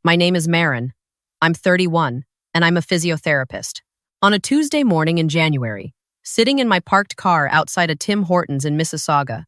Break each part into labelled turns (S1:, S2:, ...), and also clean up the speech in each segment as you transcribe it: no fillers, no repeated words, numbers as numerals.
S1: My name is Maren. I'm 31, and I'm a physiotherapist. On a Tuesday morning in January, sitting in my parked car outside a Tim Hortons in Mississauga,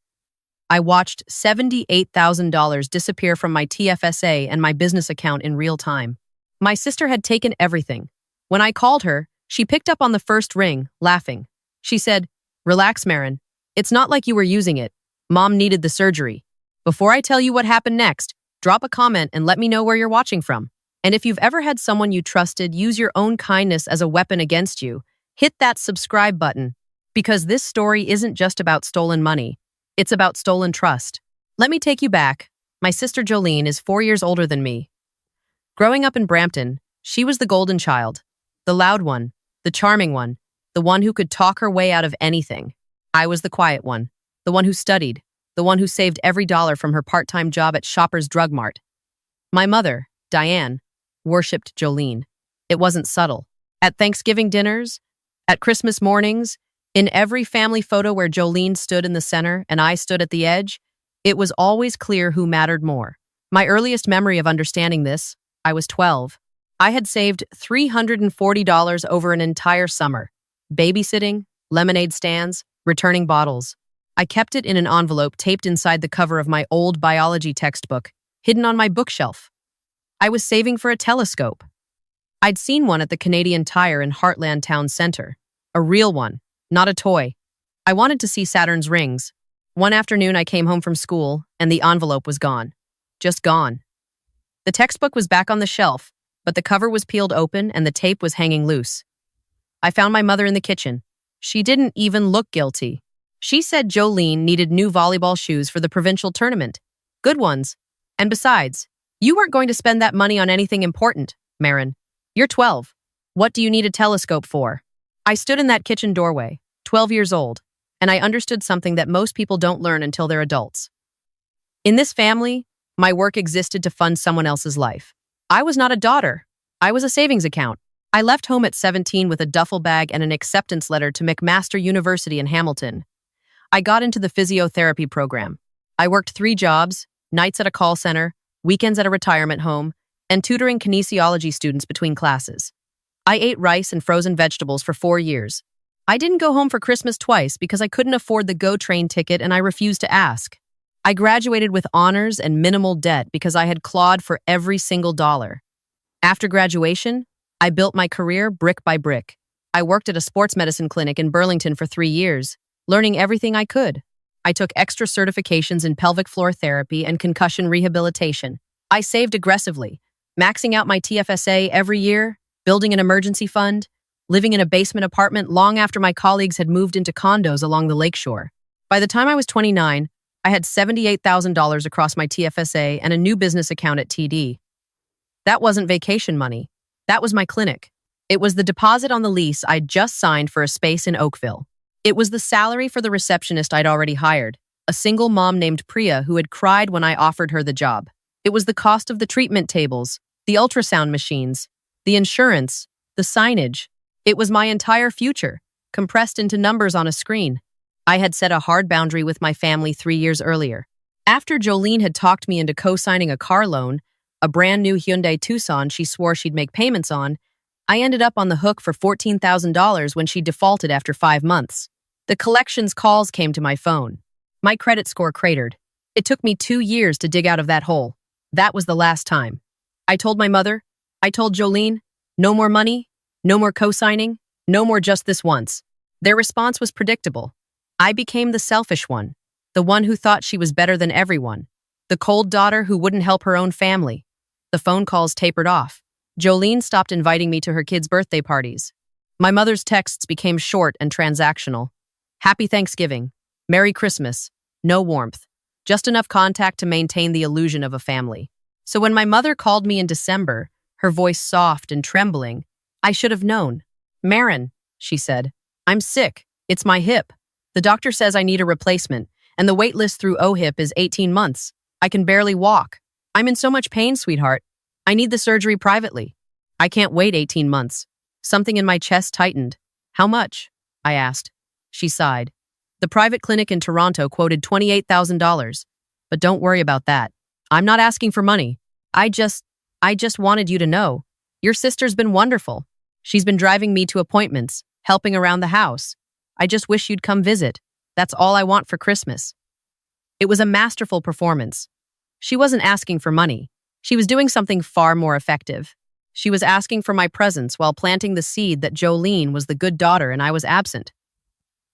S1: I watched $78,000 disappear from my TFSA and my business account in real time. My sister had taken everything. When I called her, she picked up on the first ring, laughing. She said, "Relax, Maren. It's not like you were using it. Mom needed the surgery. Before I tell you what happened next, drop a comment and let me know where you're watching from. And if you've ever had someone you trusted use your own kindness as a weapon against you, hit that subscribe button. Because this story isn't just about stolen money. It's about stolen trust. Let me take you back. My sister Jolene is 4 years older than me. Growing up in Brampton, she was the golden child. The loud one, the charming one, the one who could talk her way out of anything. I was the quiet one, the one who studied, the one who saved every dollar from her part-time job at Shoppers Drug Mart. My mother, Diane, worshipped Jolene. It wasn't subtle. At Thanksgiving dinners, at Christmas mornings, in every family photo where Jolene stood in the center and I stood at the edge, it was always clear who mattered more. My earliest memory of understanding this, I was 12. I had saved $340 over an entire summer. Babysitting, lemonade stands, returning bottles. I kept it in an envelope taped inside the cover of my old biology textbook, hidden on my bookshelf. I was saving for a telescope. I'd seen one at the Canadian Tire in Heartland Town Center. A real one, not a toy. I wanted to see Saturn's rings. One afternoon I came home from school, and the envelope was gone. Just gone. The textbook was back on the shelf, but the cover was peeled open and the tape was hanging loose. I found my mother in the kitchen. She didn't even look guilty. She said Jolene needed new volleyball shoes for the provincial tournament. Good ones. And besides, you weren't going to spend that money on anything important, Maren. You're 12. What do you need a telescope for? I stood in that kitchen doorway, 12 years old, and I understood something that most people don't learn until they're adults. In this family, my work existed to fund someone else's life. I was not a daughter. I was a savings account. I left home at 17 with a duffel bag and an acceptance letter to McMaster University in Hamilton. I got into the physiotherapy program. I worked 3 jobs, nights at a call center, weekends at a retirement home, and tutoring kinesiology students between classes. I ate rice and frozen vegetables for 4 years. I didn't go home for Christmas twice because I couldn't afford the GO train ticket and I refused to ask. I graduated with honors and minimal debt because I had clawed for every single dollar. After graduation, I built my career brick by brick. I worked at a sports medicine clinic in Burlington for 3 years, learning everything I could. I took extra certifications in pelvic floor therapy and concussion rehabilitation. I saved aggressively, maxing out my TFSA every year, building an emergency fund, living in a basement apartment long after my colleagues had moved into condos along the lakeshore. By the time I was 29, I had $78,000 across my TFSA and a new business account at TD. That wasn't vacation money. That was my clinic. It was the deposit on the lease I'd just signed for a space in Oakville. It was the salary for the receptionist I'd already hired, a single mom named Priya who had cried when I offered her the job. It was the cost of the treatment tables, the ultrasound machines, the insurance, the signage. It was my entire future, compressed into numbers on a screen. I had set a hard boundary with my family 3 years earlier. After Jolene had talked me into co-signing a car loan, a brand new Hyundai Tucson she swore she'd make payments on, I ended up on the hook for $14,000 when she defaulted after 5 months. The collections calls came to my phone. My credit score cratered. It took me 2 years to dig out of that hole. That was the last time. I told my mother, I told Jolene, no more money, no more co-signing, no more just this once. Their response was predictable. I became the selfish one, the one who thought she was better than everyone, the cold daughter who wouldn't help her own family. The phone calls tapered off. Jolene stopped inviting me to her kids' birthday parties. My mother's texts became short and transactional. Happy Thanksgiving. Merry Christmas. No warmth. Just enough contact to maintain the illusion of a family. So when my mother called me in December, her voice soft and trembling, I should have known. "Maren," she said, "I'm sick. It's my hip. The doctor says I need a replacement, and the wait list through OHIP is 18 months. I can barely walk. I'm in so much pain, sweetheart. I need the surgery privately. I can't wait 18 months. Something in my chest tightened. How much? I asked. She sighed. The private clinic in Toronto quoted $28,000. But don't worry about that. I'm not asking for money. I just wanted you to know. Your sister's been wonderful. She's been driving me to appointments, helping around the house. I just wish you'd come visit. That's all I want for Christmas." It was a masterful performance. She wasn't asking for money. She was doing something far more effective. She was asking for my presence while planting the seed that Jolene was the good daughter and I was absent.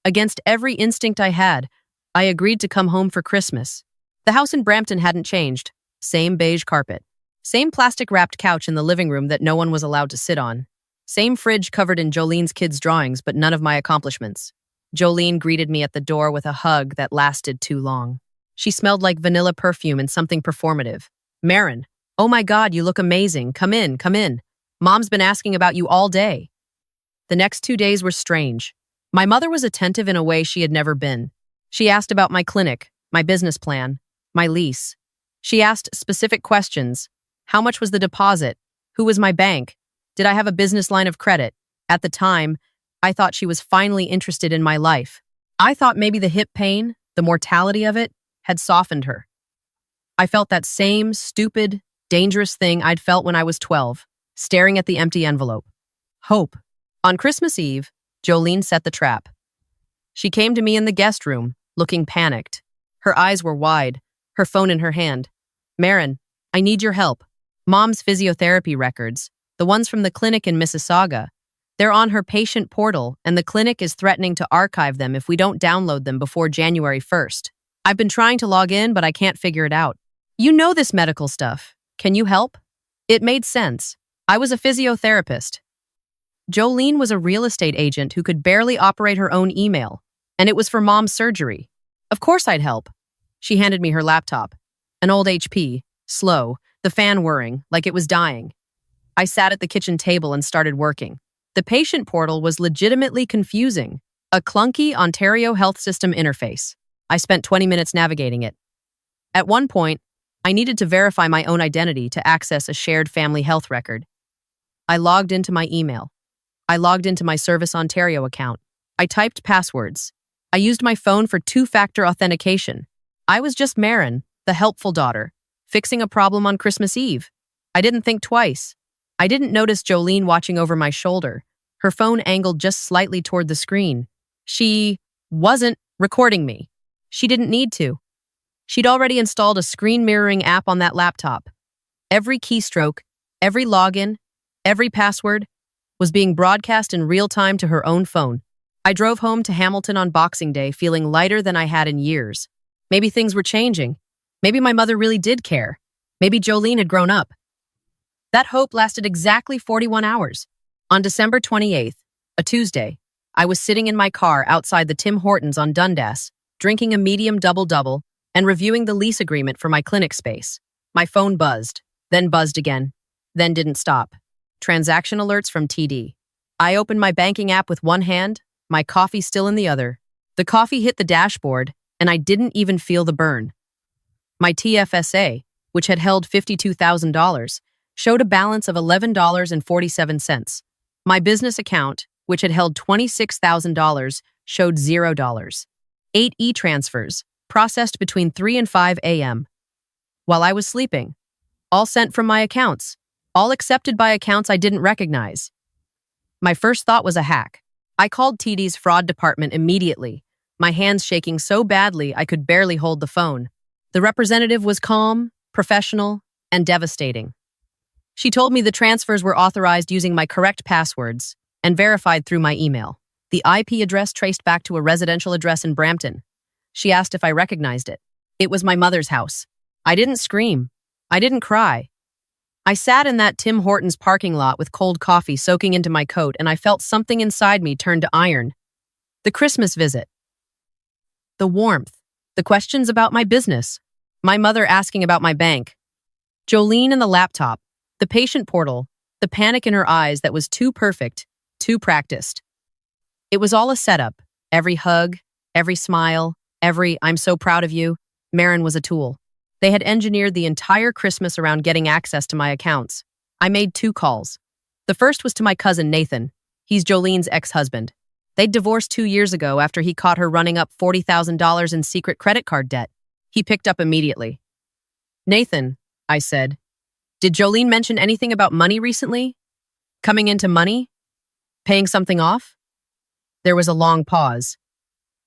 S1: Against every instinct I had, I agreed to come home for Christmas. The house in Brampton hadn't changed. Same beige carpet. Same plastic-wrapped couch in the living room that no one was allowed to sit on. Same fridge covered in Jolene's kids' drawings, but none of my accomplishments. Jolene greeted me at the door with a hug that lasted too long. She smelled like vanilla perfume and something performative. "Maren, oh my God, you look amazing. Come in, come in. Mom's been asking about you all day." The next 2 days were strange. My mother was attentive in a way she had never been. She asked about my clinic, my business plan, my lease. She asked specific questions. How much was the deposit? Who was my bank? Did I have a business line of credit? At the time, I thought she was finally interested in my life. I thought maybe the hip pain, the mortality of it, had softened her. I felt that same stupid, dangerous thing I'd felt when I was 12, staring at the empty envelope. Hope. On Christmas Eve, Jolene set the trap. She came to me in the guest room, looking panicked. Her eyes were wide, her phone in her hand. "Maren, I need your help. Mom's physiotherapy records, the ones from the clinic in Mississauga. They're on her patient portal, and the clinic is threatening to archive them if we don't download them before January 1st. I've been trying to log in, but I can't figure it out. You know this medical stuff. Can you help?" It made sense. I was a physiotherapist. Jolene was a real estate agent who could barely operate her own email, and it was for Mom's surgery. Of course I'd help. She handed me her laptop. An old HP, slow, the fan whirring, like it was dying. I sat at the kitchen table and started working. The patient portal was legitimately confusing. A clunky Ontario Health System interface. I spent 20 minutes navigating it. At one point, I needed to verify my own identity to access a shared family health record. I logged into my email. I logged into my Service Ontario account. I typed passwords. I used my phone for two-factor authentication. I was just Maren, the helpful daughter, fixing a problem on Christmas Eve. I didn't think twice. I didn't notice Jolene watching over my shoulder, her phone angled just slightly toward the screen. She wasn't recording me. She didn't need to. She'd already installed a screen mirroring app on that laptop. Every keystroke, every login, every password was being broadcast in real time to her own phone. I drove home to Hamilton on Boxing Day feeling lighter than I had in years. Maybe things were changing. Maybe my mother really did care. Maybe Jolene had grown up. That hope lasted exactly 41 hours. On December 28th, a Tuesday, I was sitting in my car outside the Tim Hortons on Dundas, drinking a medium double-double and reviewing the lease agreement for my clinic space. My phone buzzed, then buzzed again, then didn't stop. Transaction alerts from TD. I opened my banking app with one hand, my coffee still in the other. The coffee hit the dashboard, and I didn't even feel the burn. My TFSA, which had held $52,000, showed a balance of $11.47. My business account, which had held $26,000, showed $0. 8 e-transfers, processed between 3 and 5 a.m. while I was sleeping. All sent from my accounts. All accepted by accounts I didn't recognize. My first thought was a hack. I called TD's fraud department immediately, my hands shaking so badly I could barely hold the phone. The representative was calm, professional, and devastating. She told me the transfers were authorized using my correct passwords and verified through my email. The IP address traced back to a residential address in Brampton. She asked if I recognized it. It was my mother's house. I didn't scream. I didn't cry. I sat in that Tim Hortons parking lot with cold coffee soaking into my coat, and I felt something inside me turn to iron. The Christmas visit. The warmth. The questions about my business. My mother asking about my bank. Jolene and the laptop. The patient portal. The panic in her eyes that was too perfect, too practiced. It was all a setup. Every hug, every smile, every "I'm so proud of you." Maren was a tool. They had engineered the entire Christmas around getting access to my accounts. I made 2 calls. The first was to my cousin Nathan. He's Jolene's ex-husband. They'd divorced 2 years ago after he caught her running up $40,000 in secret credit card debt. He picked up immediately. "Nathan," I said, Did Jolene mention anything about money recently? Coming into money? Paying something off? There was a long pause.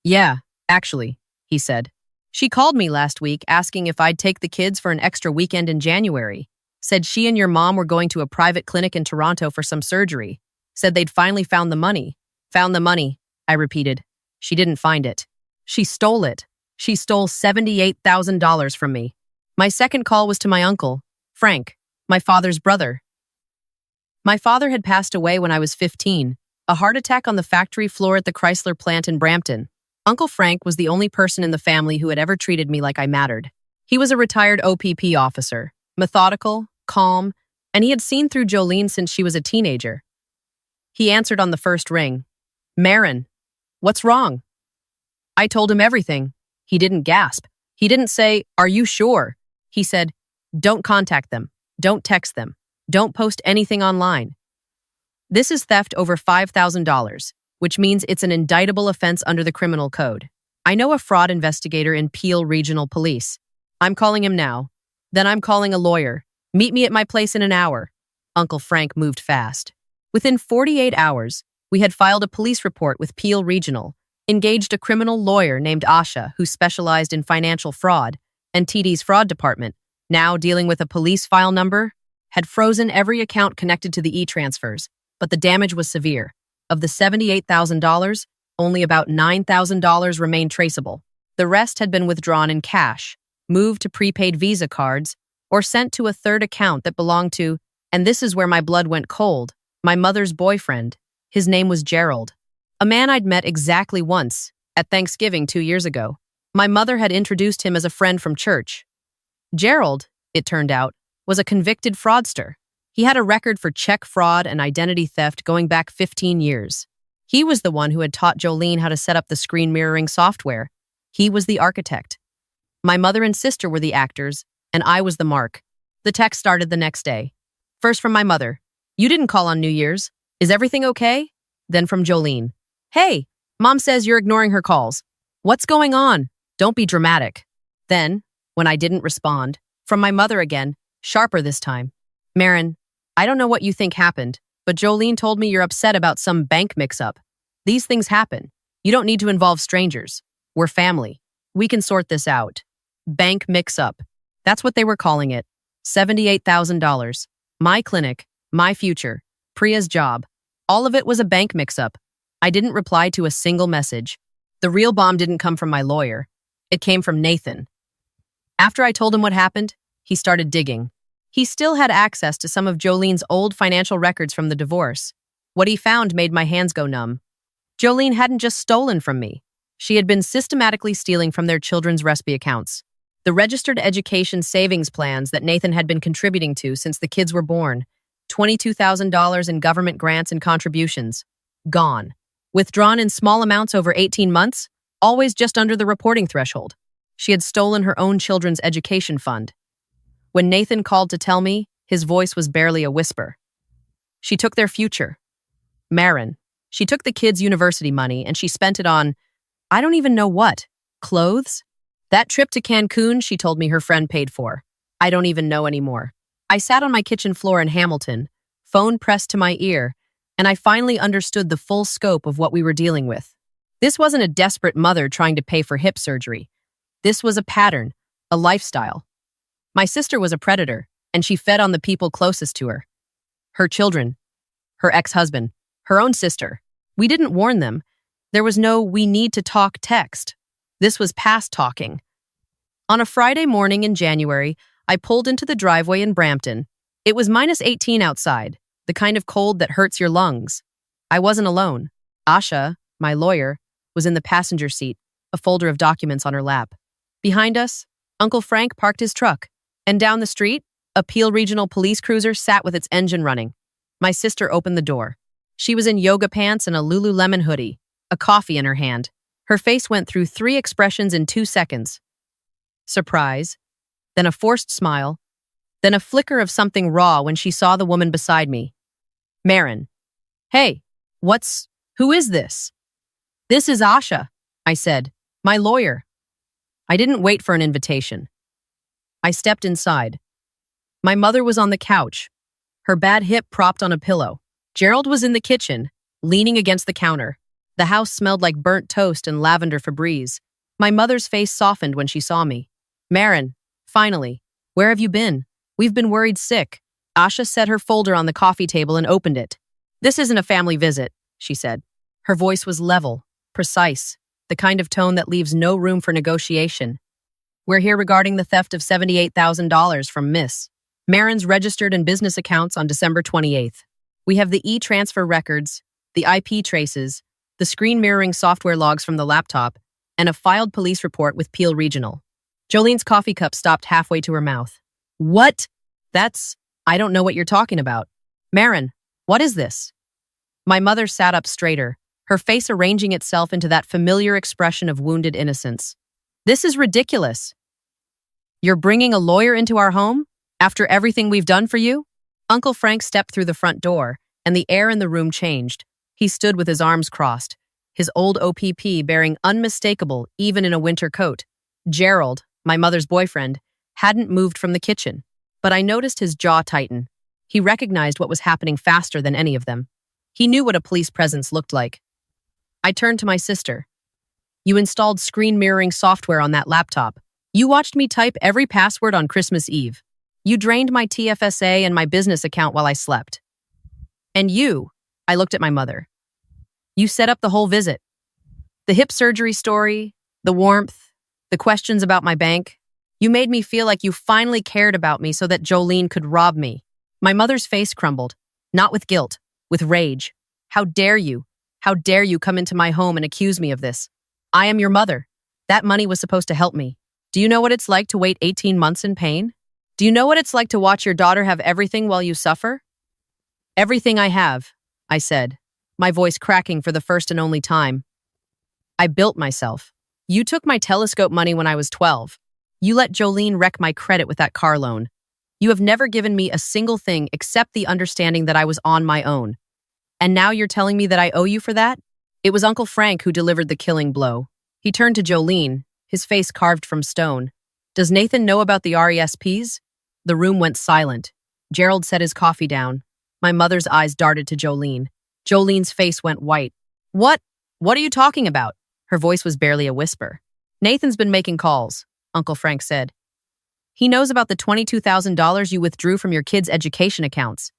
S1: Yeah, actually, he said. She called me last week asking if I'd take the kids for an extra weekend in January. Said she and your mom were going to a private clinic in Toronto for some surgery. Said they'd finally found the money. Found the money, I repeated. She didn't find it. She stole it. She stole $78,000 from me. My second call was to my uncle, Frank, my father's brother. My father had passed away when I was 15, a heart attack on the factory floor at the Chrysler plant in Brampton. Uncle Frank was the only person in the family who had ever treated me like I mattered. He was a retired OPP officer, methodical, calm, and he had seen through Jolene since she was a teenager. He answered on the first ring. Maren, what's wrong? I told him everything. He didn't gasp. He didn't say, are you sure? He said, don't contact them. Don't text them. Don't post anything online. This is theft over $5,000, which means it's an indictable offense under the criminal code. I know a fraud investigator in Peel Regional Police. I'm calling him now. Then I'm calling a lawyer. Meet me at my place in an hour. Uncle Frank moved fast. Within 48 hours, we had filed a police report with Peel Regional, engaged a criminal lawyer named Asha who specialized in financial fraud, and TD's fraud department, now dealing with a police file number, had frozen every account connected to the e-transfers, but the damage was severe. Of the $78,000, only about $9,000 remained traceable. The rest had been withdrawn in cash, moved to prepaid Visa cards, or sent to a third account that belonged to, and this is where my blood went cold, my mother's boyfriend. His name was Gerald, a man I'd met exactly once, at Thanksgiving 2 years ago. My mother had introduced him as a friend from church. Gerald, it turned out, was a convicted fraudster. He had a record for check fraud and identity theft going back 15 years. He was the one who had taught Jolene how to set up the screen mirroring software. He was the architect. My mother and sister were the actors, and I was the mark. The text started the next day. First from my mother. You didn't call on New Year's. Is everything okay? Then from Jolene. Hey, Mom says you're ignoring her calls. What's going on? Don't be dramatic. Then, when I didn't respond, from my mother again, sharper this time. Maren, I don't know what you think happened, but Jolene told me you're upset about some bank mix-up. These things happen. You don't need to involve strangers. We're family. We can sort this out. Bank mix-up. That's what they were calling it. $78,000. My clinic, my future, Priya's job. All of it was a bank mix-up. I didn't reply to a single message. The real bomb didn't come from my lawyer. It came from Nathan. After I told him what happened, he started digging. He still had access to some of Jolene's old financial records from the divorce. What he found made my hands go numb. Jolene hadn't just stolen from me. She had been systematically stealing from their children's recipe accounts. The registered education savings plans that Nathan had been contributing to since the kids were born. $22,000 in government grants and contributions. Gone. Withdrawn in small amounts over 18 months, always just under the reporting threshold. She had stolen her own children's education fund. When Nathan called to tell me, his voice was barely a whisper. She took their future. Maren. She took the kids' university money and she spent it on, I don't even know what, clothes? That trip to Cancun, she told me her friend paid for. I don't even know anymore. I sat on my kitchen floor in Hamilton, phone pressed to my ear, and I finally understood the full scope of what we were dealing with. This wasn't a desperate mother trying to pay for hip surgery. This was a pattern, a lifestyle. My sister was a predator, and she fed on the people closest to her. Her children, her ex-husband, her own sister. We didn't warn them. There was no "we need to talk" text. This was past talking. On a Friday morning in January, I pulled into the driveway in Brampton. It was -18 outside, the kind of cold that hurts your lungs. I wasn't alone. Asha, my lawyer, was in the passenger seat, a folder of documents on her lap. Behind us, Uncle Frank parked his truck, and down the street, a Peel Regional Police cruiser sat with its engine running. My sister opened the door. She was in yoga pants and a Lululemon hoodie, a coffee in her hand. Her face went through 3 expressions in 2 seconds. Surprise, then a forced smile, then a flicker of something raw when she saw the woman beside me. Maren. Hey, who is this? This is Asha, I said, my lawyer. I didn't wait for an invitation. I stepped inside. My mother was on the couch, her bad hip propped on a pillow. Gerald was in the kitchen, leaning against the counter. The house smelled like burnt toast and lavender Febreze. My mother's face softened when she saw me. Maren, finally, where have you been? We've been worried sick. Asha set her folder on the coffee table and opened it. This isn't a family visit, she said. Her voice was level, precise, the kind of tone that leaves no room for negotiation. We're here regarding the theft of $78,000 from Miss Maren's registered and business accounts on December 28th. We have the e-transfer records, the IP traces, the screen mirroring software logs from the laptop, and a filed police report with Peel Regional. Jolene's coffee cup stopped halfway to her mouth. What? I don't know what you're talking about. Maren, what is this? My mother sat up straighter, her face arranging itself into that familiar expression of wounded innocence. This is ridiculous. You're bringing a lawyer into our home? After everything we've done for you? Uncle Frank stepped through the front door, and the air in the room changed. He stood with his arms crossed, his old OPP bearing unmistakable even in a winter coat. Gerald, my mother's boyfriend, hadn't moved from the kitchen, but I noticed his jaw tighten. He recognized what was happening faster than any of them. He knew what a police presence looked like. I turned to my sister. You installed screen mirroring software on that laptop. You watched me type every password on Christmas Eve. You drained my TFSA and my business account while I slept. And you, I looked at my mother. You set up the whole visit. The hip surgery story, the warmth, the questions about my bank. You made me feel like you finally cared about me so that Jolene could rob me. My mother's face crumbled, not with guilt, with rage. How dare you? How dare you come into my home and accuse me of this? I am your mother. That money was supposed to help me. Do you know what it's like to wait 18 months in pain? Do you know what it's like to watch your daughter have everything while you suffer? Everything I have, I said, my voice cracking for the first and only time. I built myself. You took my telescope money when I was 12. You let Jolene wreck my credit with that car loan. You have never given me a single thing except the understanding that I was on my own. And now you're telling me that I owe you for that? It was Uncle Frank who delivered the killing blow. He turned to Jolene, his face carved from stone. Does Nathan know about the RESPs? The room went silent. Gerald set his coffee down. My mother's eyes darted to Jolene. Jolene's face went white. What? What are you talking about? Her voice was barely a whisper. Nathan's been making calls, Uncle Frank said. He knows about the $22,000 you withdrew from your kids' education accounts.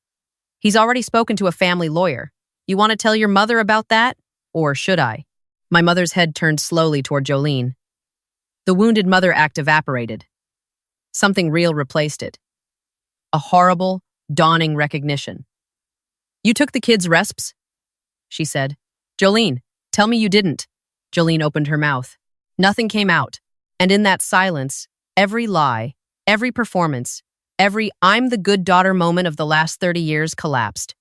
S1: He's already spoken to a family lawyer. You want to tell your mother about that? Or should I? My mother's head turned slowly toward Jolene. The wounded mother act evaporated. Something real replaced it. A horrible, dawning recognition. You took the kids' resps? She said. Jolene, tell me you didn't. Jolene opened her mouth. Nothing came out. And in that silence, every lie, every performance, every I'm the good daughter moment of the last 30 years collapsed.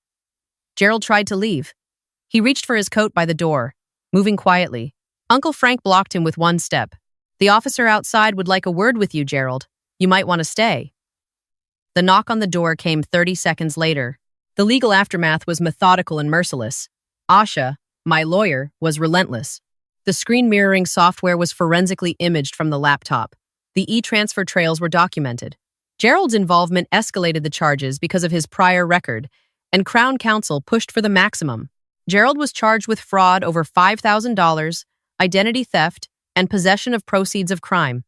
S1: Gerald tried to leave. He reached for his coat by the door, moving quietly. Uncle Frank blocked him with one step. The officer outside would like a word with you, Gerald. You might want to stay. The knock on the door came 30 seconds later. The legal aftermath was methodical and merciless. Asha, my lawyer, was relentless. The screen mirroring software was forensically imaged from the laptop. The e-transfer trails were documented. Gerald's involvement escalated the charges because of his prior record, and Crown Counsel pushed for the maximum. Gerald was charged with fraud over $5,000, identity theft, and possession of proceeds of crime.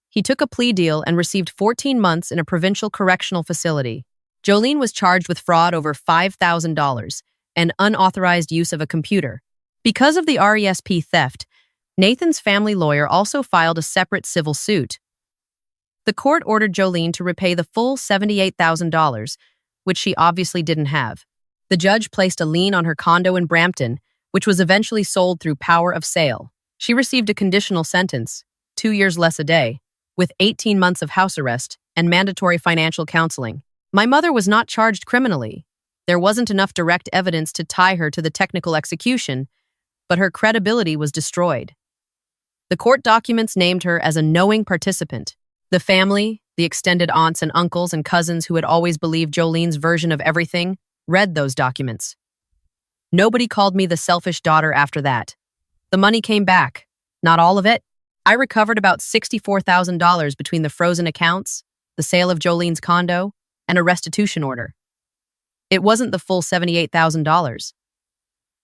S1: He took a plea deal and received 14 months in a provincial correctional facility. Jolene was charged with fraud over $5,000 and unauthorized use of a computer. Because of the RESP theft, Nathan's family lawyer also filed a separate civil suit. The court ordered Jolene to repay the full $78,000, which she obviously didn't have. The judge placed a lien on her condo in Brampton, which was eventually sold through power of sale. She received a conditional sentence, 2 years less a day, with 18 months of house arrest and mandatory financial counseling. My mother was not charged criminally. There wasn't enough direct evidence to tie her to the technical execution, but her credibility was destroyed. The court documents named her as a knowing participant. The family, the extended aunts and uncles and cousins who had always believed Jolene's version of everything, read those documents. Nobody called me the selfish daughter after that. The money came back. Not all of it. I recovered about $64,000 between the frozen accounts, the sale of Jolene's condo, and a restitution order. It wasn't the full $78,000,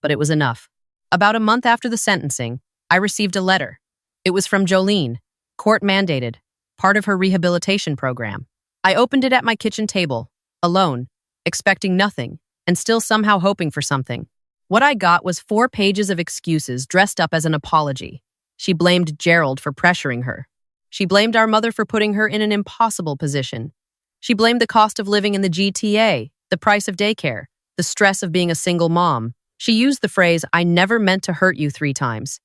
S1: but it was enough. About a month after the sentencing, I received a letter. It was from Jolene, court-mandated, part of her rehabilitation program. I opened it at my kitchen table, alone, expecting nothing, and still somehow hoping for something. What I got was 4 pages of excuses dressed up as an apology. She blamed Gerald for pressuring her. She blamed our mother for putting her in an impossible position. She blamed the cost of living in the GTA, the price of daycare, the stress of being a single mom. She used the phrase, "I never meant to hurt you," 3 times.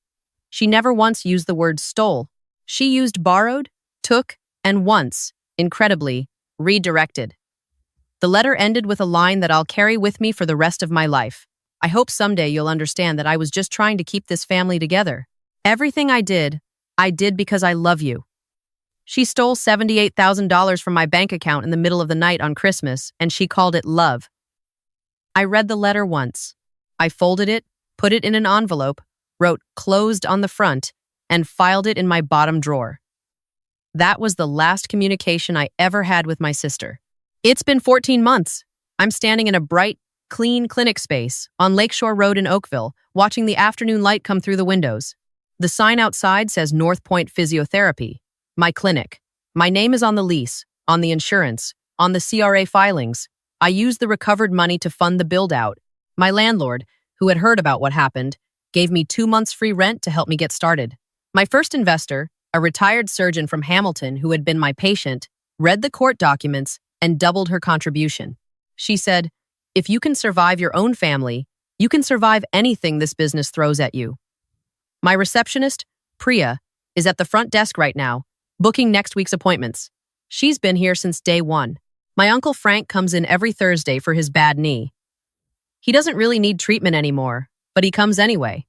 S1: She never once used the word stole. She used borrowed, took, and once, incredibly, redirected. The letter ended with a line that I'll carry with me for the rest of my life. I hope someday you'll understand that I was just trying to keep this family together. Everything I did because I love you. She stole $78,000 from my bank account in the middle of the night on Christmas, and she called it love. I read the letter once. I folded it, put it in an envelope, wrote "closed" on the front, and filed it in my bottom drawer. That was the last communication I ever had with my sister. It's been 14 months. I'm standing in a bright, clean clinic space on Lakeshore Road in Oakville, watching the afternoon light come through the windows. The sign outside says North Point Physiotherapy, my clinic. My name is on the lease, on the insurance, on the CRA filings. I used the recovered money to fund the build-out. My landlord, who had heard about what happened, gave me 2 months free rent to help me get started. My first investor, a retired surgeon from Hamilton who had been my patient, read the court documents and doubled her contribution. She said, "If you can survive your own family, you can survive anything this business throws at you." My receptionist, Priya, is at the front desk right now, booking next week's appointments. She's been here since day 1. My Uncle Frank comes in every Thursday for his bad knee. He doesn't really need treatment anymore, but he comes anyway.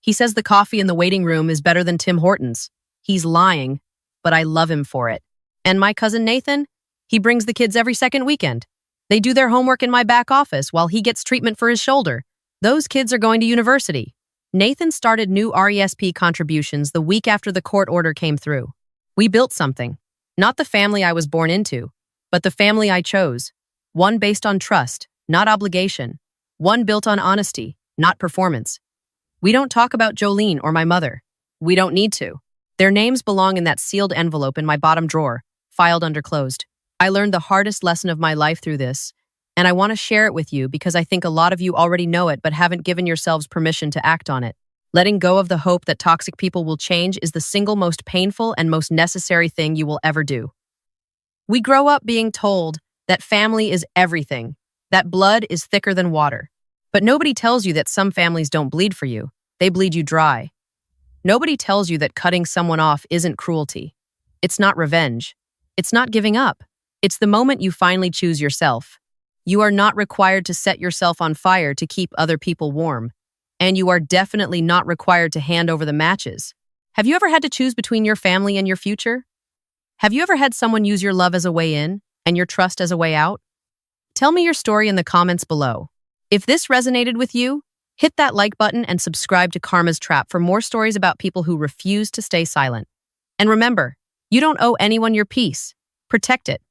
S1: He says the coffee in the waiting room is better than Tim Hortons. He's lying, but I love him for it. And my cousin Nathan, he brings the kids every second weekend. They do their homework in my back office while he gets treatment for his shoulder. Those kids are going to university. Nathan started new RESP contributions the week after the court order came through. We built something. Not the family I was born into, but the family I chose. One based on trust, not obligation. One built on honesty, not performance. We don't talk about Jolene or my mother. We don't need to. Their names belong in that sealed envelope in my bottom drawer, filed under closed. I learned the hardest lesson of my life through this, and I want to share it with you because I think a lot of you already know it but haven't given yourselves permission to act on it. Letting go of the hope that toxic people will change is the single most painful and most necessary thing you will ever do. We grow up being told that family is everything, that blood is thicker than water. But nobody tells you that some families don't bleed for you. They bleed you dry. Nobody tells you that cutting someone off isn't cruelty. It's not revenge. It's not giving up. It's the moment you finally choose yourself. You are not required to set yourself on fire to keep other people warm. And you are definitely not required to hand over the matches. Have you ever had to choose between your family and your future? Have you ever had someone use your love as a way in and your trust as a way out? Tell me your story in the comments below. If this resonated with you, hit that like button and subscribe to Karma's Trap for more stories about people who refuse to stay silent. And remember, you don't owe anyone your peace. Protect it.